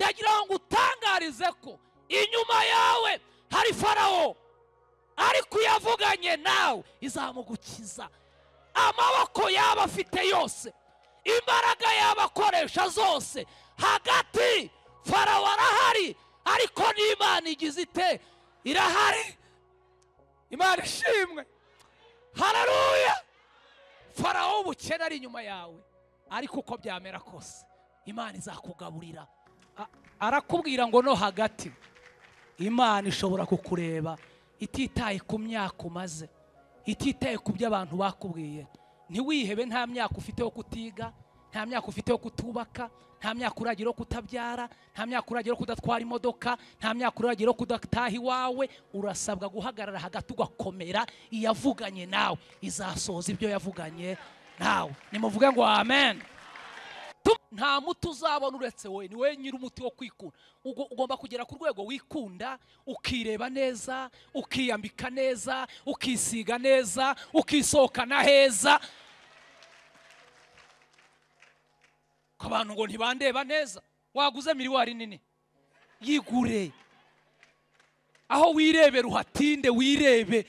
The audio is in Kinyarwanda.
ndagira ngo utangarize ko inyuma yawe hari Farawo, ariko yavuganye nawe izamugukiza. Amaboko yaba afite yose, imbaraga yabakoresha zose, hagati Farawo arahari, ariko n'Imana igize ite? Irahari. Imana ishimwe. Haleluya. Farawo ubukene ari inyuma yawe, ariko uko byamera kose Imana izakugaburira. Arakubwira ngo no hagati Imana ishobora kukureba ititaye ku myaka umaze, ititaye ku byo abantu bakubwiye. Ntiwihebe, nta myaka ufite yo kutiga, nta myaka ufite yo kutubaka, nta myaka uragira yo kutabyara, nta myaka uragira yo kudatwara imodoka, nta myaka uragira yo kudataha iwawe. Urasabwa guhagarara hagati ugakomera. Iyavuganye nawe izasoza ibyo yavuganye nawe. Nimuvuge ngo amen. Nta muti uzabona uretse wowe, ni wowe nyiri umuti wo kwikunda. Ugomba kugera ku rwego wikunda, ukireba neza, ukiyambika neza, ukisiga neza, ukisohokana heza. Abantu ngo ntibandeba neza. Waguze miliyari nini, yigure. Aho wirebera uhatinde, wirebe.